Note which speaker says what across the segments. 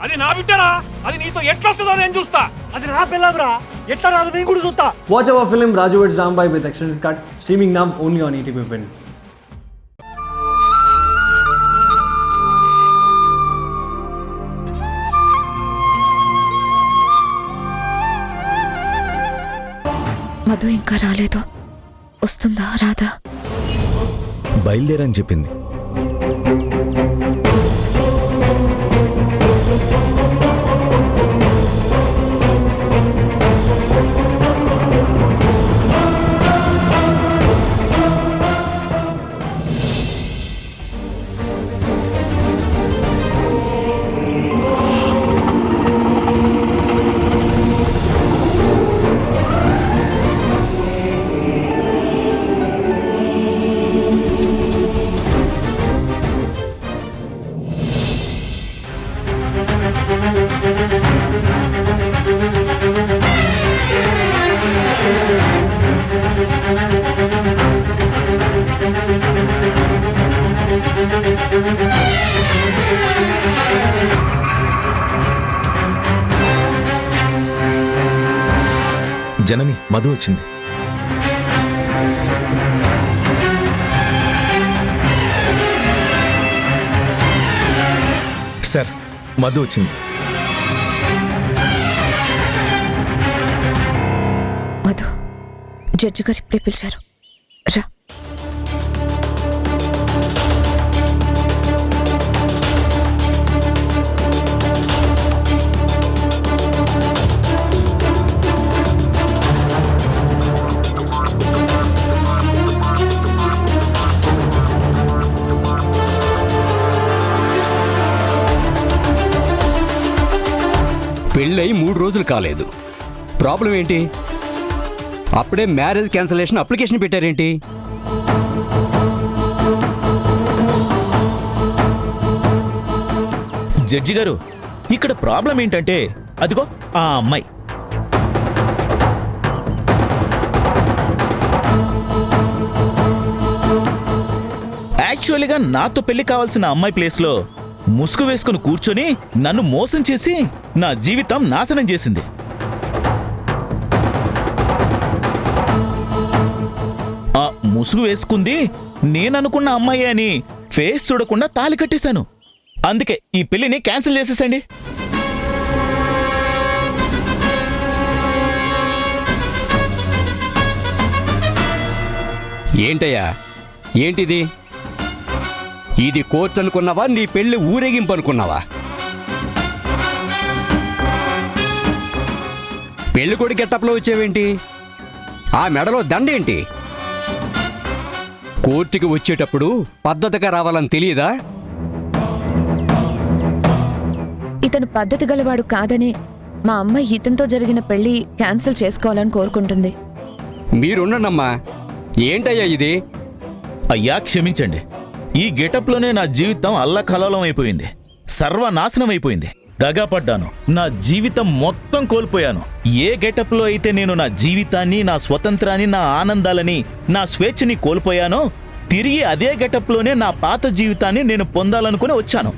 Speaker 1: అది నా బిడ్డరా, అది నీతో ఎట్లా వస్తుందో నేను చూస్తా.
Speaker 2: అది నా పిల్లరా, ఎట్లా రాదు నేను కూడా చూస్తా.
Speaker 3: Watch our film Raju vs. Rambai with extended cut, streaming now only on ETV Win.
Speaker 4: Madhu ఇంకా రాలేదు. వస్తుందా రాదా?
Speaker 5: బయలుదేరని చెప్పింది. జనని, మధు వచ్చింది. సార్, మధు వచ్చింది.
Speaker 4: మధు, జడ్జి గారు ఇప్పుడే పిలిచారు, రా.
Speaker 6: పెళ్ళై 3 రోజులు కాలేదు, ప్రాబ్లం ఏంటి? అప్పుడే మ్యారేజ్ క్యాన్సలేషన్ అప్లికేషన్ పెట్టారేంటి?
Speaker 5: జడ్జి గారు, ఇక్కడ ప్రాబ్లం ఏంటంటే అదిగో ఆ అమ్మాయి. యాక్చువల్గా నాతో పెళ్లి కావాల్సిన అమ్మాయి ప్లేస్లో ముసుగు వేసుకుని కూర్చొని నన్ను మోసం చేసి నా జీవితం నాశనం చేసింది. ఆ ముసుగు వేసుకుంది నేననుకున్న అమ్మాయి అని ఫేస్ చూడకుండా తాళి కట్టేశాను. అందుకే ఈ పెళ్లిని క్యాన్సిల్ చేసేసండి.
Speaker 6: ఏంటయ్యా, ఏంటిది? ఇది కోర్టు అనుకున్నావా, నీ పెళ్లి ఊరేగింపు అనుకున్నావా? పెళ్లి కొడుకు గెటప్లో వచ్చేవేంటి? ఆ మెడలో దండేంటి? కోర్టుకి వచ్చేటప్పుడు పద్ధతిగా రావాలని తెలియదా?
Speaker 4: ఇతను పద్ధతి గలవాడు కాదనే మా అమ్మ ఇతనితో జరిగిన పెళ్లి క్యాన్సిల్ చేసుకోవాలని కోరుకుంటుంది.
Speaker 6: మీరుండమ్మా, ఏంటయ్యా ఇది?
Speaker 5: అయ్యా క్షమించండి, ఈ గెటప్లోనే నా జీవితం అల్లకల్లోలం అయిపోయింది, సర్వనాశనం అయిపోయింది. దగాపడ్డాను, నా జీవితం మొత్తం కోల్పోయాను. ఏ గెటప్లో అయితే నేను నా జీవితాన్ని, నా స్వతంత్రాన్ని, నా ఆనందాలని, నా స్వేచ్ఛని కోల్పోయానో తిరిగి అదే గెటప్లోనే నా పాత జీవితాన్ని నేను పొందాలనుకుని వచ్చాను.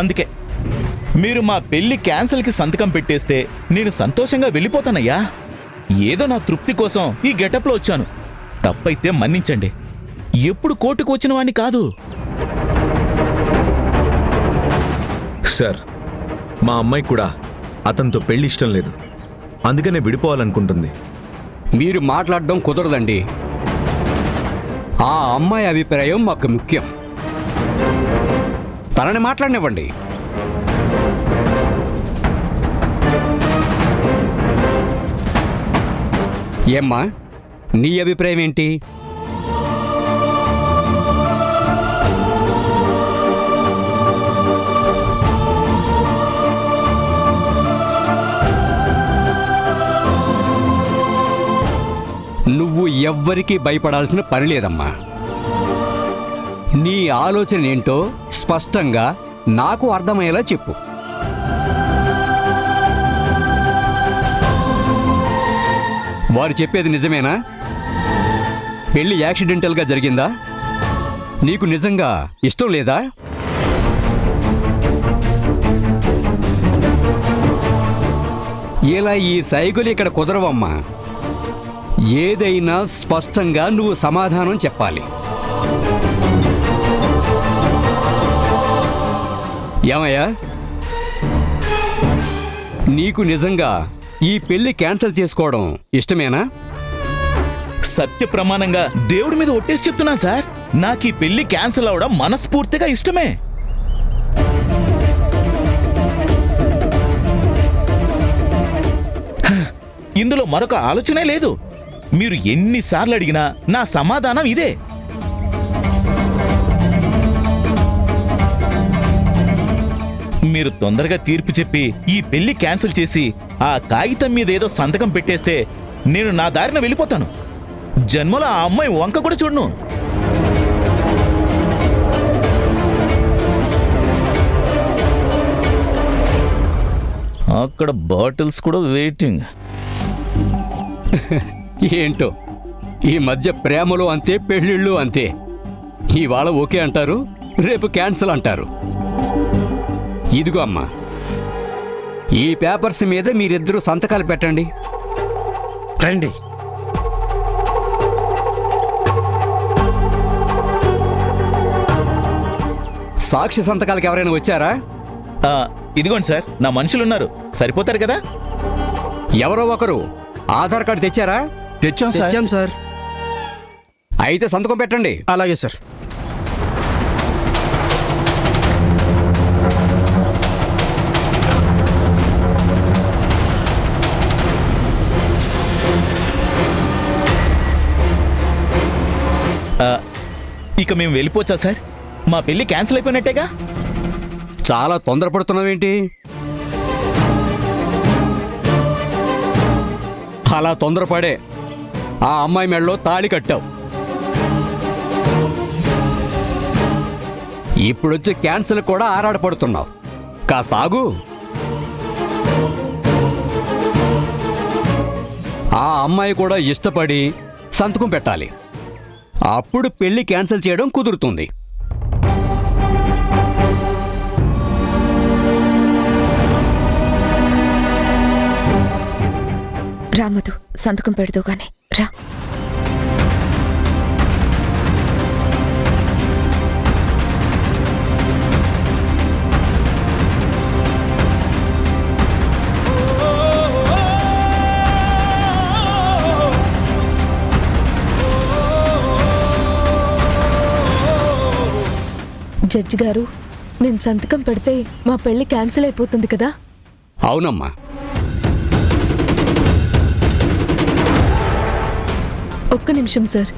Speaker 5: అందుకే మీరు మా పెళ్లి క్యాన్సిల్కి సంతకం పెట్టేస్తే నేను సంతోషంగా వెళ్ళిపోతానయ్యా. ఏదో నా తృప్తి కోసం ఈ గెటప్లో వచ్చాను. తప్పైతే మన్నించండి. ఎప్పుడు కోర్టుకు వచ్చిన వాణ్ణి కాదు.
Speaker 7: సార్, మా అమ్మాయి కూడా అతనితో పెళ్లి ఇష్టం లేదు, అందుకనే విడిపోవాలనుకుంటుంది.
Speaker 6: మీరు మాట్లాడడం కుదరదండి. ఆ అమ్మాయి అభిప్రాయం మాకు ముఖ్యం. తనని మాట్లాడనివ్వండి. ఏమ్మా, నీ అభిప్రాయం ఏంటి? నువ్వు ఎవ్వరికీ భయపడాల్సిన పని లేదమ్మా. నీ ఆలోచన ఏంటో స్పష్టంగా నాకు అర్థమయ్యేలా చెప్పు. వారు చెప్పేది నిజమేనా? పెళ్లి యాక్సిడెంటల్గా జరిగిందా? నీకు నిజంగా ఇష్టం లేదా? ఇలా ఈ సైకిల్ ఇక్కడ కుదరవమ్మా. ఏదైనా స్పష్టంగా నువ్వు సమాధానం చెప్పాలి. ఏమయ్యా, నీకు నిజంగా ఈ పెళ్లి క్యాన్సిల్ చేసుకోవడం ఇష్టమేనా?
Speaker 5: సత్య ప్రమాణంగా దేవుడి మీద ఒట్టేసి చెప్తున్నాను సార్, నాకు ఈ పెళ్లి క్యాన్సిల్ అవడం మనస్ఫూర్తిగా ఇష్టమే. ఇందులో మరొక ఆలోచనే లేదు. మీరు ఎన్నిసార్లు అడిగినా నా సమాధానం ఇదే. మీరు తొందరగా తీర్పు చెప్పి ఈ పెళ్లి క్యాన్సిల్ చేసి ఆ కాగితం మీద ఏదో సంతకం పెట్టేస్తే నేను నా దారిన వెళ్ళిపోతాను. జన్మలో ఆ అమ్మాయి వంక కూడా చూడను. అక్కడ బాటిల్స్ కూడా వెయిటింగ్.
Speaker 6: ఏంటో ఈ మధ్య ప్రేమలో అంతే, పెళ్ళిళ్ళు అంతే. ఇవాళ ఓకే అంటారు, రేపు క్యాన్సిల్ అంటారు. ఇదిగో అమ్మా, ఈ పేపర్స్ మీద మీరిద్దరూ సంతకాలు పెట్టండి.
Speaker 2: రండి.
Speaker 6: సాక్షి సంతకాలకు ఎవరైనా వచ్చారా?
Speaker 5: ఇదిగోండి సార్, నా మనుషులున్నారు, సరిపోతారు కదా.
Speaker 6: ఎవరో ఒకరు ఆధార్ కార్డు తెచ్చారా?
Speaker 8: తెచ్చాం సార్.
Speaker 6: అయితే సంతకం పెట్టండి.
Speaker 8: అలాగే సార్.
Speaker 5: ఇక మేము వెళ్ళిపోవచ్చా సార్? మా పెళ్లి క్యాన్సిల్ అయిపోయినట్టేగా.
Speaker 6: చాలా తొందరపడుతున్నావేంటి? అలా తొందరపడే ఆ అమ్మాయి మెడలో తాళి కట్టావు. ఇప్పుడొచ్చి క్యాన్సిల్ కూడా ఆరాటపడుతున్నావు. కాస్త ఆగు. ఆ అమ్మాయి కూడా ఇష్టపడి సంతకం పెట్టాలి. అప్పుడు పెళ్లి క్యాన్సిల్ చేయడం కుదురుతుంది.
Speaker 4: రామధు, సంతకం పెడదు గాని రా.
Speaker 9: జడ్జి గారు, నేను సంతకం పెడితే మా పెళ్లి క్యాన్సిల్ అయిపోతుంది కదా?
Speaker 6: అవునమ్మా.
Speaker 9: ఒక్క నిమిషం సార్.